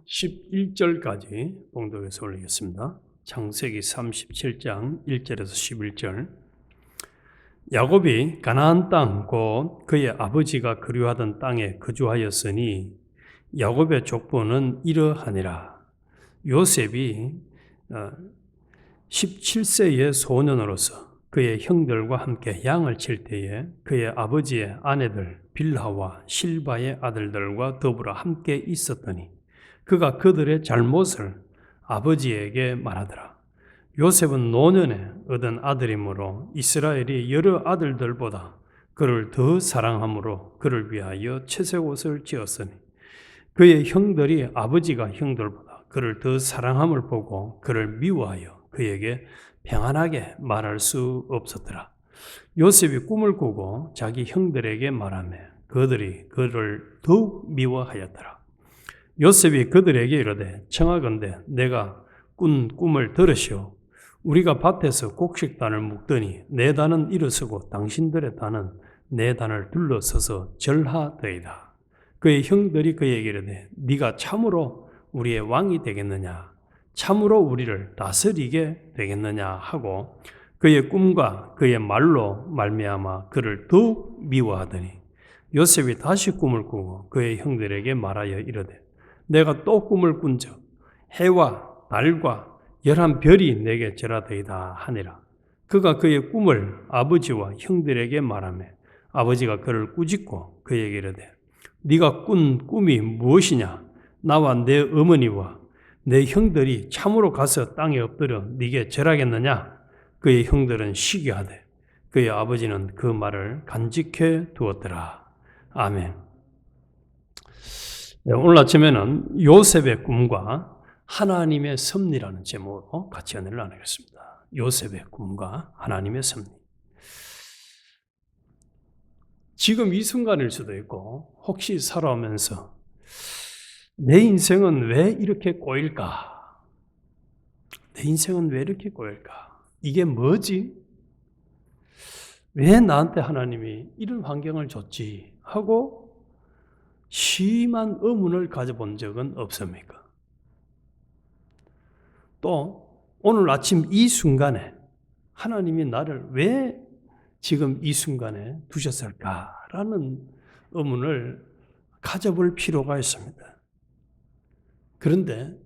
11절까지 봉독해서 올리겠습니다. 창세기 37장 1절에서 11절. 야곱이 가나안 땅 곧 그의 아버지가 그리워하던 땅에 거주하였으니 야곱의 족보는 이러하니라. 요셉이 17세의 소년으로서 그의 형들과 함께 양을 칠 때에 그의 아버지의 아내들 빌하와 실바의 아들들과 더불어 함께 있었더니 그가 그들의 잘못을 아버지에게 말하더라. 요셉은 노년에 얻은 아들이므로 이스라엘이 여러 아들들보다 그를 더 사랑함으로 그를 위하여 채색 옷을 지었으니 그의 형들이 아버지가 형들보다 그를 더 사랑함을 보고 그를 미워하여 그에게 평안하게 말할 수 없었더라. 요셉이 꿈을 꾸고 자기 형들에게 말하며 그들이 그를 더욱 미워하였더라. 요셉이 그들에게 이르되 청하건대 내가 꾼 꿈을 들으시오. 우리가 밭에서 곡식단을 묶더니 내 단은 일어서고 당신들의 단은 내 단을 둘러서서 절하더이다. 그의 형들이 그에게 이르되 네가 참으로 우리의 왕이 되겠느냐? 참으로 우리를 다스리게 되겠느냐 하고 그의 꿈과 그의 말로 말미암아 그를 더욱 미워하더니 요셉이 다시 꿈을 꾸고 그의 형들에게 말하여 이르되 내가 또 꿈을 꾼적 해와 달과 11별이 내게 절하더이다 하니라. 그가 그의 꿈을 아버지와 형들에게 말하며 아버지가 그를 꾸짖고 그에게 이르되 네가 꾼 꿈이 무엇이냐? 나와 내 어머니와 내 형들이 참으로 가서 땅에 엎드려 네게 절하겠느냐? 그의 형들은 시기하되 그의 아버지는 그 말을 간직해 두었더라. 아멘. 오늘 아침에는 요셉의 꿈과 하나님의 섭리라는 제목으로 같이 은혜를 나누겠습니다. 요셉의 꿈과 하나님의 섭리. 지금 이 순간일 수도 있고 혹시 살아오면서 내 인생은 왜 이렇게 꼬일까? 내 인생은 왜 이렇게 꼬일까? 이게 뭐지? 왜 나한테 하나님이 이런 환경을 줬지? 하고 심한 의문을 가져본 적은 없습니까? 또 오늘 아침 이 순간에 하나님이 나를 왜 지금 이 순간에 두셨을까라는 의문을 가져볼 필요가 있습니다. 그런데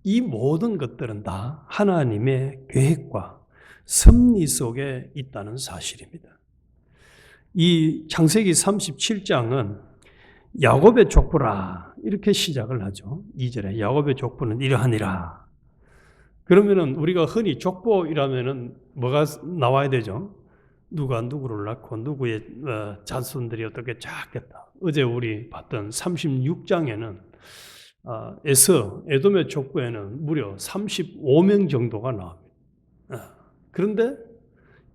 이 모든 것들은 다 하나님의 계획과 섭리 속에 있다는 사실입니다. 이 창세기 37장은 야곱의 족보라 이렇게 시작을 하죠. 2절에 야곱의 족보는 이러하니라. 그러면은 우리가 흔히 족보이라면은 뭐가 나와야 되죠? 누가 누구를 낳고 누구의 자손들이 어떻게 작겠다. 어제 우리 봤던 36장에는 에돔의 족보에는 무려 35명 정도가 나옵니다. 그런데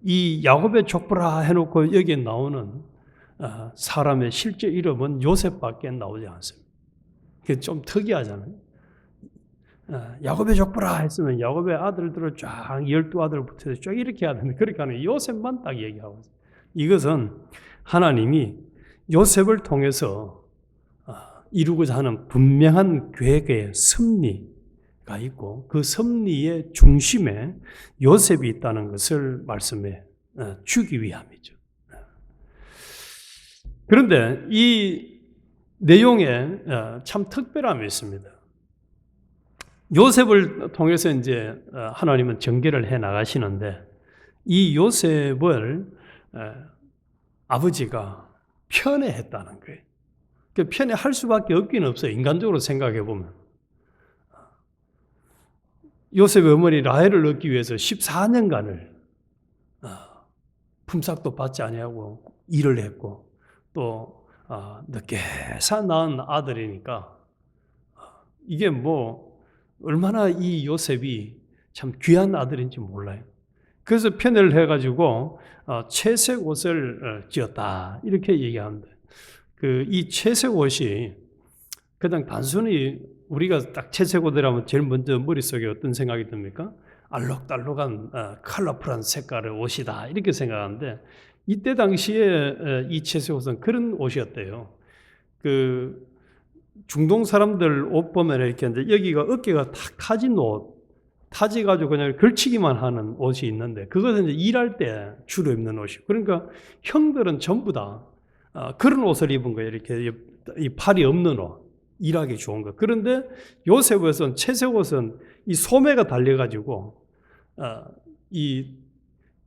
이 야곱의 족보라 해놓고 여기에 나오는 사람의 실제 이름은 요셉밖에 나오지 않습니다. 그게 좀 특이하잖아요. 야곱의 족보라 했으면 야곱의 아들들을 쫙 12아들부터 쫙 이렇게 해야 되는데 그렇게 하는 요셉만 딱 얘기하고 있어요. 이것은 하나님이 요셉을 통해서 이루고자 하는 분명한 계획의 섭리가 있고 그 섭리의 중심에 요셉이 있다는 것을 말씀해 주기 위함이죠. 그런데 이 내용에 참 특별함이 있습니다. 요셉을 통해서 이제 하나님은 전개를 해 나가시는데 이 요셉을 아버지가 편애했다는 거예요. 편애할 수밖에 없긴 없어요. 인간적으로 생각해 보면. 요셉의 어머니 라헬을 얻기 위해서 14년간을 품삯도 받지 아니하고 일을 했고 또 늦게서 낳은 아들이니까 이게 뭐 얼마나 이 요셉이 참 귀한 아들인지 몰라요. 그래서 편애를 해가지고 채색 옷을 지었다 이렇게 얘기합니다. 이 채색 옷이 그냥 단순히 우리가 딱 채색 옷이라면 제일 먼저 머릿속에 어떤 생각이 듭니까? 알록달록한 컬러풀한 색깔의 옷이다 이렇게 생각하는데 이때 당시에 이 채색 옷은 그런 옷이었대요. 중동 사람들 옷 보면 이렇게 이제 여기가 어깨가 탁 타진 옷, 타지가지고 그냥 걸치기만 하는 옷이 있는데 그것은 이제 일할 때 주로 입는 옷이고 그러니까 형들은 전부 다 그런 옷을 입은 거예요. 이렇게 이 팔이 없는 옷, 일하기 좋은 거. 그런데 요셉 옷은 채색 옷은 이 소매가 달려가지고 이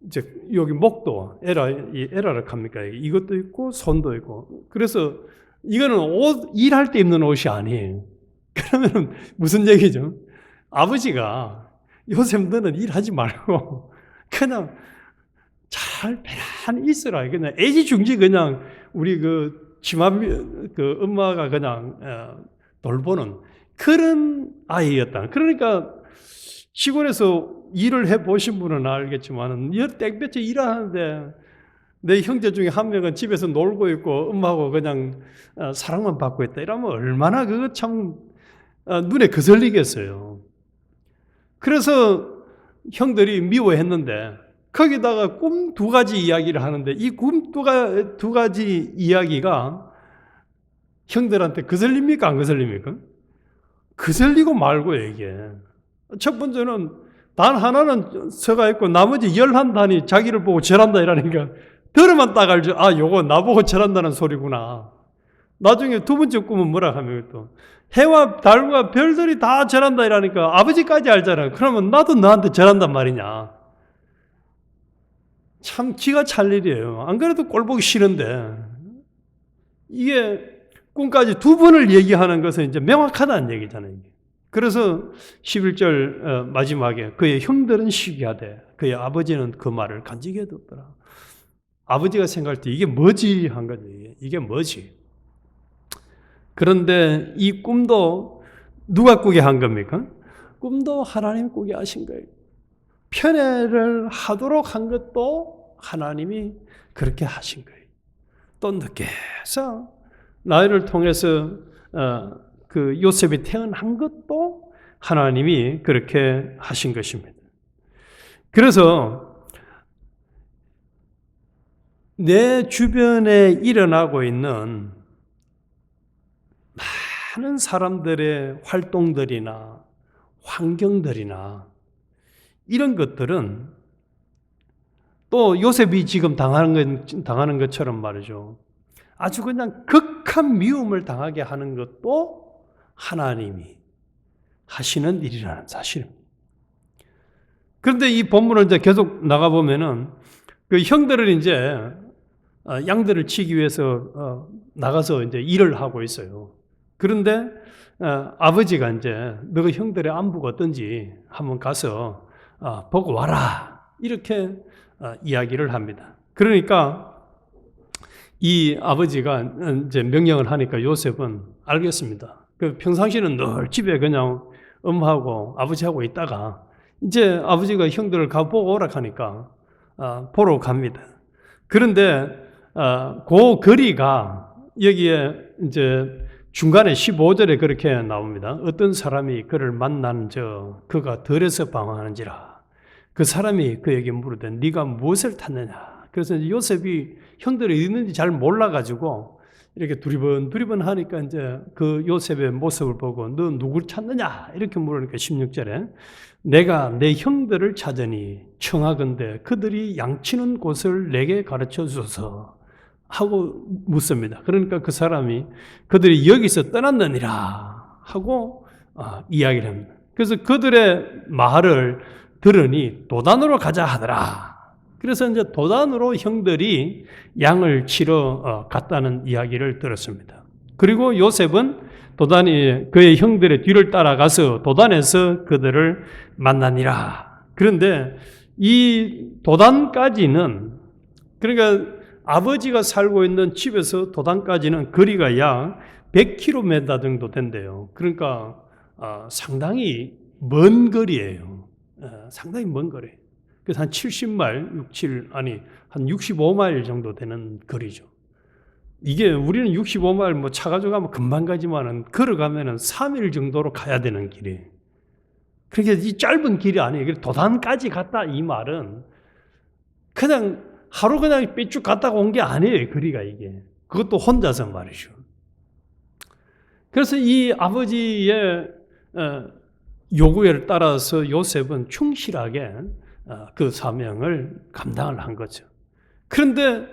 이제 여기 목도 에라를 합니까? 이것도 있고 손도 있고 그래서 이거는 옷 일할 때 입는 옷이 아니에요. 그러면 무슨 얘기죠? 아버지가 요셉 너는 일하지 말고 그냥 잘 편안히 있어라. 그냥 애지중지 그냥 우리 그 치마 그 엄마가 그냥 돌보는 그런 아이였다. 그러니까 시골에서 일을 해 보신 분은 알겠지만은 땡볕에 일하는데 내 형제 중에 한 명은 집에서 놀고 있고 엄마하고 그냥 사랑만 받고 있다. 이러면 얼마나 그거 참 눈에 거슬리겠어요. 그래서 형들이 미워했는데 거기다가 꿈 2가지 이야기를 하는데 이 꿈 2가지 이야기가 형들한테 거슬립니까? 안 거슬립니까? 거슬리고 말고요, 이게. 첫 번째는 단 하나는 서가 있고 나머지 11단이 자기를 보고 절한다 이러니까 들으면 딱 알죠. 아, 요거 나보고 절한다는 소리구나. 나중에 2번째 꿈은 뭐라 하면 또 해와 달과 별들이 다 절한다 이러니까 아버지까지 알잖아요. 그러면 나도 너한테 절한단 말이냐. 참 기가 찰 일이에요. 안 그래도 꼴 보기 싫은데 이게 꿈까지 2번을 얘기하는 것은 이제 명확하다는 얘기잖아요. 그래서 11절 마지막에 그의 형들은 시기하되 그의 아버지는 그 말을 간직해 뒀더라. 아버지가 생각할 때 이게 뭐지 한 거죠. 이게 뭐지? 그런데 이 꿈도 누가 꾸게 한 겁니까? 꿈도 하나님 꾸게 하신 거예요. 편애를 하도록 한 것도 하나님이 그렇게 하신 거예요. 또 늦게 해서 나이를 통해서 그 요셉이 태어난 것도 하나님이 그렇게 하신 것입니다. 그래서 내 주변에 일어나고 있는 많은 사람들의 활동들이나 환경들이나 이런 것들은 또 요셉이 지금 당하는 것처럼 말이죠. 아주 그냥 극한 미움을 당하게 하는 것도 하나님이 하시는 일이라는 사실입니다. 그런데 이 본문을 이제 계속 나가보면은 그 형들은 이제 양들을 치기 위해서 나가서 이제 일을 하고 있어요. 그런데 아버지가 이제 너희 형들의 안부가 어떤지 한번 가서 보고 와라 이렇게 이야기를 합니다. 그러니까 이 아버지가 이제 명령을 하니까 요셉은 알겠습니다. 그 평상시는 늘 집에 그냥 엄마하고 아버지하고 있다가 이제 아버지가 형들을 가보고 오라 하니까 보러 갑니다. 그런데 그 거리가 여기에 이제 중간에 15절에 그렇게 나옵니다. 어떤 사람이 그를 만난 그가 덜에서 방황하는지라. 그 사람이 그에게 물으되 네가 무엇을 탔느냐. 그래서 요셉이 형들이 어디 있는지 잘 몰라가지고 이렇게 두리번 하니까 이제 그 요셉의 모습을 보고 너 누굴 찾느냐 이렇게 물으니까 16절에 내가 내 형들을 찾으니 청하건대 그들이 양치는 곳을 내게 가르쳐 주소서 하고 묻습니다. 그러니까 그 사람이 그들이 여기서 떠났느니라 하고 이야기를 합니다. 그래서 그들의 말을 들으니 도단으로 가자 하더라. 그래서 이제 도단으로 형들이 양을 치러 갔다는 이야기를 들었습니다. 그리고 요셉은 도단이 그의 형들의 뒤를 따라가서 도단에서 그들을 만나니라. 그런데 이 도단까지는 그러니까 아버지가 살고 있는 집에서 도단까지는 거리가 약 100km 정도 된대요. 그러니까 상당히 먼 거리예요. 상당히 먼 거리. 그래서 한 70마일, 한 65마일 정도 되는 거리죠. 이게 우리는 65마일 뭐 차 가지고 가면 금방 가지만은 걸어가면은 3일 정도로 가야 되는 길이에요. 그러니까 이 짧은 길이 아니에요. 도단까지 갔다 이 말은 그냥 하루 그냥 삐쭉 갔다가 온 게 아니에요. 거리가 이게. 그것도 혼자서 말이죠. 그래서 이 아버지의 요구에 따라서 요셉은 충실하게 그 사명을 감당을 한 거죠. 그런데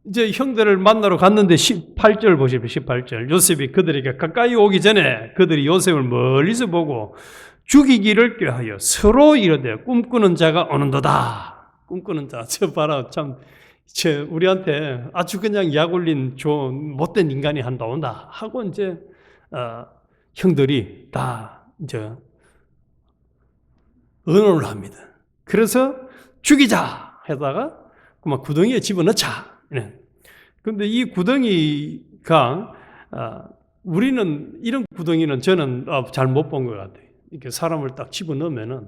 이제 형들을 만나러 갔는데 18절 보십시오. 18절. 요셉이 그들에게 가까이 오기 전에 그들이 요셉을 멀리서 보고 죽이기를 꾀하여 서로 이르되 꿈꾸는 자가 오는도다. 꿈꾸는 자. 저 봐라. 참, 우리한테 아주 그냥 약 올린 좋은 못된 인간이 한다 온다 하고 이제 형들이 다 이제 의논을 합니다. 그래서 죽이자 하다가 그만 구덩이에 집어넣자. 그런데 이 구덩이가 우리는 이런 구덩이는 저는 잘 못 본 것 같아요. 이렇게 사람을 딱 집어넣으면은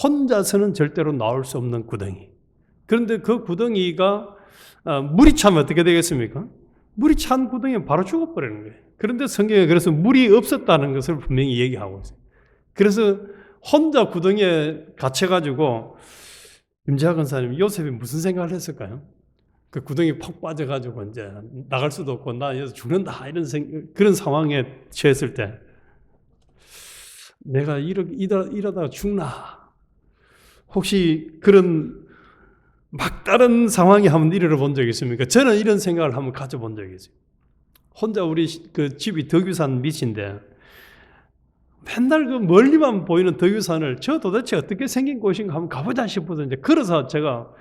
혼자서는 절대로 나올 수 없는 구덩이. 그런데 그 구덩이가 물이 차면 어떻게 되겠습니까? 물이 찬 구덩이는 바로 죽어버리는 거예요. 그런데 성경에 그래서 물이 없었다는 것을 분명히 얘기하고 있어요. 그래서 혼자 구덩이에 갇혀가지고 김재학 권사님 요셉이 무슨 생각을 했을까요? 그 구덩이 퍽 빠져가지고 이제 나갈 수도 없고 나 여기서 죽는다 이런 그런 상황에 처했을 때 내가 이러다가 죽나? 혹시 그런 막다른 상황에 한번 이르러 본 적이 있습니까? 저는 이런 생각을 한번 가져본 적이 있어요. 혼자 우리 그 집이 덕유산 밑인데 맨날 그 멀리만 보이는 덕유산을 저 도대체 어떻게 생긴 곳인가 한번 가보자 싶어서 이제 걸어서 제가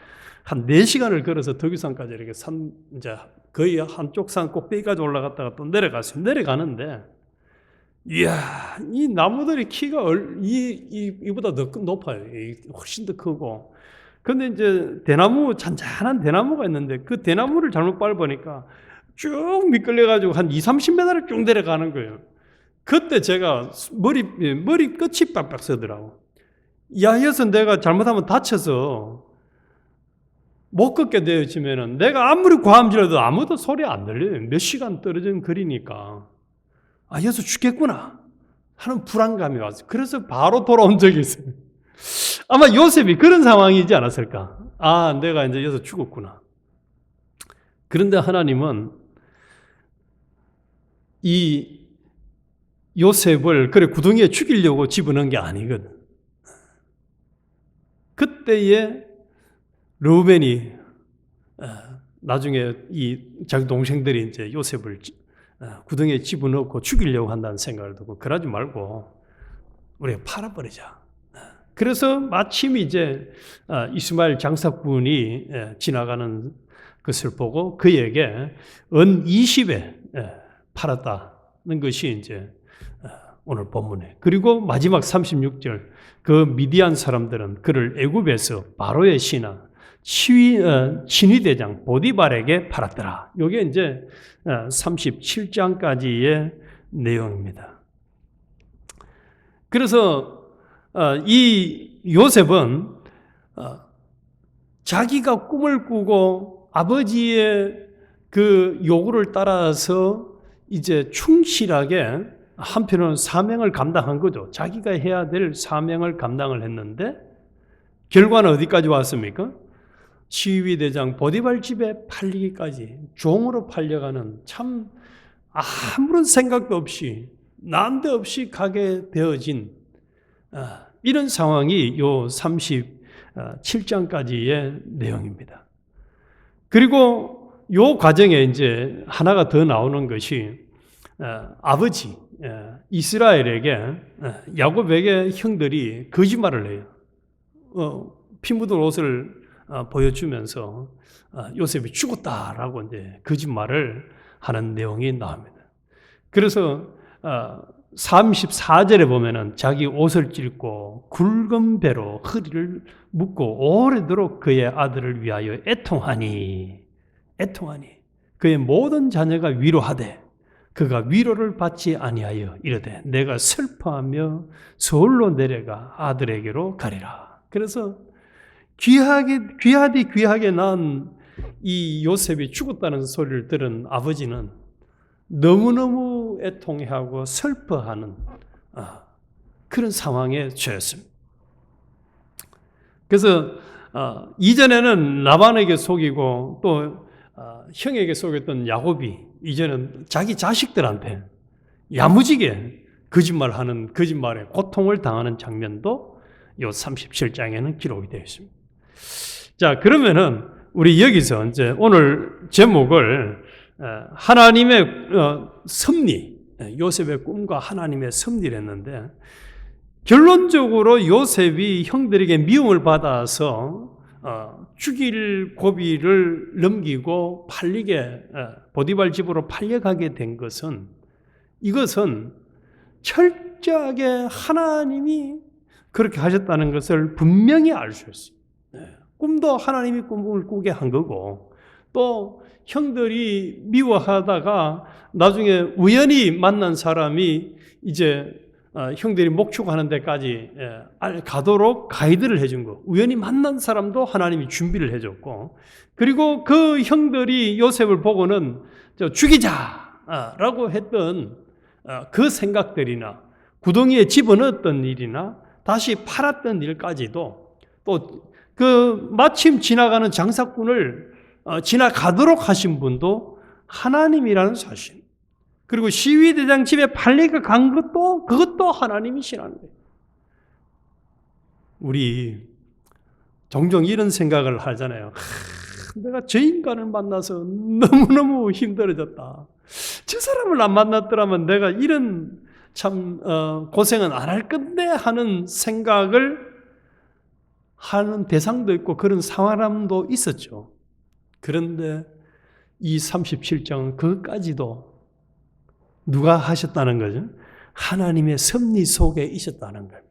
한 4시간을 걸어서 덕유산까지 이렇게 이제 거의 한쪽 산 꼭대기까지 올라갔다가 또 내려갔어요. 내려가는데 이야, 이 나무들이 키가 이보다 더 높아요. 훨씬 더 크고. 근데 이제 잔잔한 대나무가 있는데 그 대나무를 잘못 밟으니까 쭉 미끌려가지고 한 20-30m를 쭉 내려가는 거예요. 그때 제가 머리 끝이 빡빡 서더라고. 야, 여기서 내가 잘못하면 다쳐서 못 걷게 되어지면은 내가 아무리 과음질해도 아무도 소리 안 들려요. 몇 시간 떨어진 거리니까. 여기서 죽겠구나 하는 불안감이 왔어요. 그래서 바로 돌아온 적이 있어요. 아마 요셉이 그런 상황이지 않았을까? 내가 이제 여기서 죽었구나. 그런데 하나님은 이 요셉을 그래 구덩이에 죽이려고 집어넣은 게 아니거든. 그때에 르우벤이 나중에 이 자기 동생들이 이제 요셉을 구덩이에 집어넣고 죽이려고 한다는 생각을 듣고 그러지 말고 우리가 팔아버리자. 그래서 마침 이제 이스마엘 장사꾼이 지나가는 것을 보고 그에게 은 20에 팔았다는 것이 이제 오늘 본문에. 그리고 마지막 36절 그 미디안 사람들은 그를 애굽에서 바로의 신하 친위대장 보디발에게 팔았더라. 이게 이제 37장까지의 내용입니다. 그래서 이 요셉은 자기가 꿈을 꾸고 아버지의 그 요구를 따라서 이제 충실하게 한편으로는 사명을 감당한 거죠. 자기가 해야 될 사명을 감당을 했는데 결과는 어디까지 왔습니까? 시위대장 보디발 집에 팔리기까지 종으로 팔려가는 참 아무런 생각도 없이 난데없이 가게 되어진 이런 상황이 요 37장까지의 내용입니다. 그리고 요 과정에 이제 하나가 더 나오는 것이 아버지 이스라엘에게 야곱에게 형들이 거짓말을 해요. 피 묻은 옷을 보여주면서 요셉이 죽었다라고 이제 거짓말을 하는 내용이 나옵니다. 그래서 34절에 보면은 자기 옷을 찢고 굵은 배로 허리를 묶고 오래도록 그의 아들을 위하여 애통하니 그의 모든 자녀가 위로하되 그가 위로를 받지 아니하여 이르되 내가 슬퍼하며 서울로 내려가 아들에게로 가리라. 그래서 귀하디 난 이 요셉이 죽었다는 소리를 들은 아버지는 너무너무 애통해하고 슬퍼하는 그런 상황에 처했습니다. 그래서 이전에는 라반에게 속이고 또 형에게 속였던 야곱이 이제는 자기 자식들한테 야무지게 거짓말하는 거짓말에 고통을 당하는 장면도 이 37장에는 기록이 되어 있습니다. 자, 그러면은 우리 여기서 이제 오늘 제목을 하나님의 섭리, 요셉의 꿈과 하나님의 섭리를 했는데, 결론적으로 요셉이 형들에게 미움을 받아서 죽일 고비를 넘기고 팔리게, 보디발 집으로 팔려가게 된 것은, 이것은 철저하게 하나님이 그렇게 하셨다는 것을 분명히 알 수 있어요. 꿈도 하나님이 꿈을 꾸게 한 거고, 또 형들이 미워하다가 나중에 우연히 만난 사람이 이제 형들이 목축하는 데까지 가도록 가이드를 해준 거, 우연히 만난 사람도 하나님이 준비를 해줬고, 그리고 그 형들이 요셉을 보고는 죽이자라고 했던 그 생각들이나 구덩이에 집어넣었던 일이나 다시 팔았던 일까지도, 또 그 마침 지나가는 장사꾼을 지나가도록 하신 분도 하나님이라는 사실, 그리고 시위대장 집에 팔리가 간 것도 그것도 하나님이시라는 거예요. 우리 종종 이런 생각을 하잖아요. 내가 저 인간을 만나서 너무너무 힘들어졌다. 저 사람을 안 만났더라면 내가 이런 참 고생은 안 할 건데 하는 생각을 하는 대상도 있고 그런 사람도 있었죠. 그런데 이 37장은 그것까지도 누가 하셨다는 거죠? 하나님의 섭리 속에 있었다는 거예요.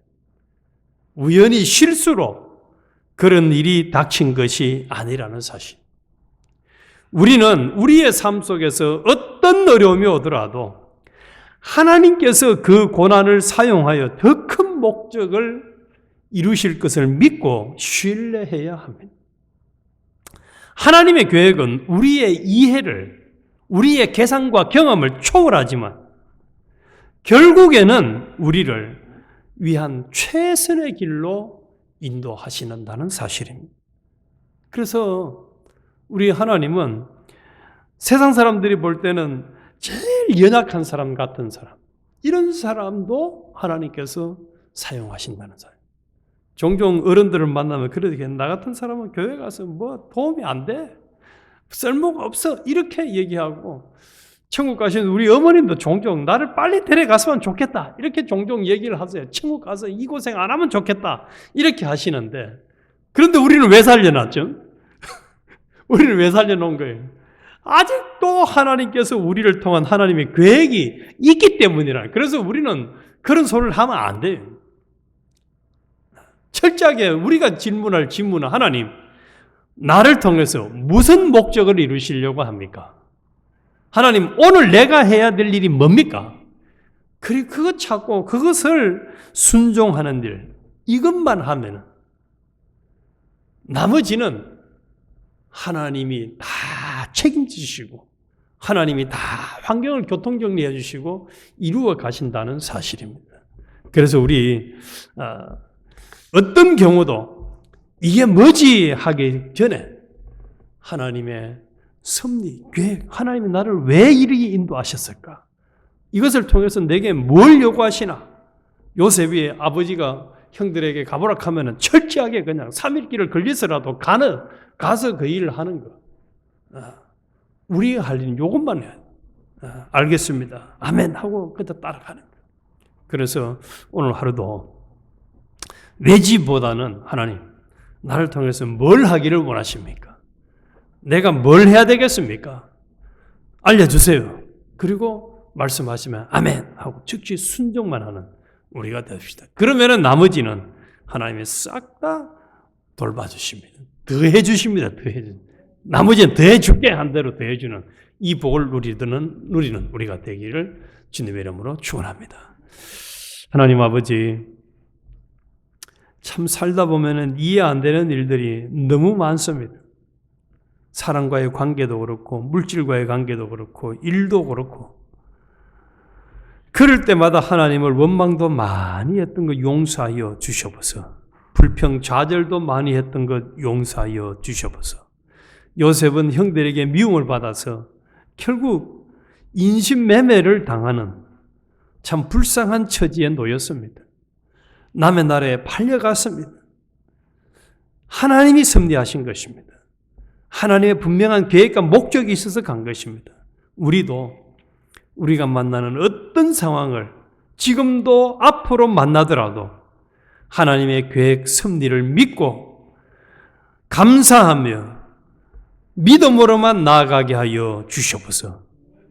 우연히 실수로 그런 일이 닥친 것이 아니라는 사실. 우리는 우리의 삶 속에서 어떤 어려움이 오더라도 하나님께서 그 고난을 사용하여 더 큰 목적을 이루실 것을 믿고 신뢰해야 합니다. 하나님의 계획은 우리의 이해를, 우리의 계산과 경험을 초월하지만 결국에는 우리를 위한 최선의 길로 인도하시는다는 사실입니다. 그래서 우리 하나님은 세상 사람들이 볼 때는 제일 연약한 사람 같은 사람, 이런 사람도 하나님께서 사용하신다는 사실. 종종 어른들을 만나면 그러게, 나 같은 사람은 교회 가서 뭐 도움이 안 돼, 쓸모가 없어, 이렇게 얘기하고, 천국 가시는 우리 어머님도 종종 나를 빨리 데려갔으면 좋겠다, 이렇게 종종 얘기를 하세요. 천국 가서 이 고생 안 하면 좋겠다, 이렇게 하시는데, 그런데 우리는 왜 살려놨죠? 우리는 왜 살려놓은 거예요? 아직도 하나님께서 우리를 통한 하나님의 계획이 있기 때문이라. 그래서 우리는 그런 소리를 하면 안 돼요. 철저하게 우리가 질문할 질문은, 하나님, 나를 통해서 무슨 목적을 이루시려고 합니까? 하나님, 오늘 내가 해야 될 일이 뭡니까? 그리고 그것 찾고 그것을 순종하는 일, 이것만 하면 나머지는 하나님이 다 책임지시고 하나님이 다 환경을 교통정리해 주시고 이루어 가신다는 사실입니다. 그래서 우리 어떤 경우도 이게 뭐지 하기 전에 하나님의 섭리, 계획, 하나님이 나를 왜 이리 인도하셨을까? 이것을 통해서 내게 뭘 요구하시나? 요셉이 아버지가 형들에게 가보라 하면은 철저하게 그냥 3일 길을 걸려서라도 가서 그 일을 하는 거. 우리가 할 일은 이것만 해요. 알겠습니다. 아멘 하고 그때 따라가는 거. 그래서 오늘 하루도 외지보다는 하나님, 나를 통해서 뭘 하기를 원하십니까? 내가 뭘 해야 되겠습니까? 알려주세요. 그리고 말씀하시면 아멘 하고 즉시 순종만 하는 우리가 됩시다. 그러면은 나머지는 하나님이 싹 다 돌봐주십니다. 더해 주십니다. 나머지는 더해 줄게 한 대로 더해 주는 이 복을 누리는 우리가 되기를 주님의 이름으로 축원합니다. 하나님 아버지, 참 살다 보면은 이해 안 되는 일들이 너무 많습니다. 사람과의 관계도 그렇고 물질과의 관계도 그렇고 일도 그렇고, 그럴 때마다 하나님을 원망도 많이 했던 것 용서하여 주셔보소. 불평 좌절도 많이 했던 것 용서하여 주셔보소. 요셉은 형들에게 미움을 받아서 결국 인신매매를 당하는 참 불쌍한 처지에 놓였습니다. 남의 나라에 팔려갔습니다. 하나님이 섭리하신 것입니다. 하나님의 분명한 계획과 목적이 있어서 간 것입니다. 우리도 우리가 만나는 어떤 상황을 지금도 앞으로 만나더라도 하나님의 계획 섭리를 믿고 감사하며 믿음으로만 나아가게 하여 주시옵소서.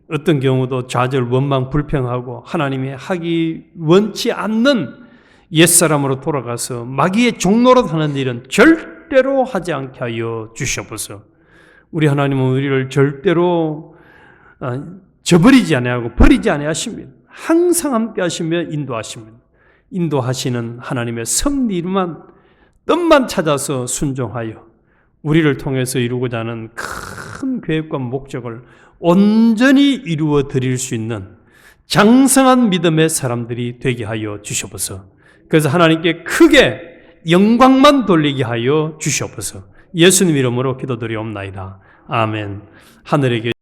어떤 경우도 좌절, 원망, 불평하고 하나님이 하기 원치 않는 옛사람으로 돌아가서 마귀의 종노릇 하는 일은 절대로 하지 않게 하여 주시옵소서. 우리 하나님은 우리를 절대로 저버리지 아니하고 버리지 아니하십니다. 항상 함께 하시며 인도하십니다. 인도하시는 하나님의 섭리만 뜻만 찾아서 순종하여 우리를 통해서 이루고자 하는 큰 계획과 목적을 온전히 이루어 드릴 수 있는 장성한 믿음의 사람들이 되게 하여 주시옵소서. 그래서 하나님께 크게 영광만 돌리게 하여 주시옵소서. 예수님 이름으로 기도드리옵나이다. 아멘. 하늘에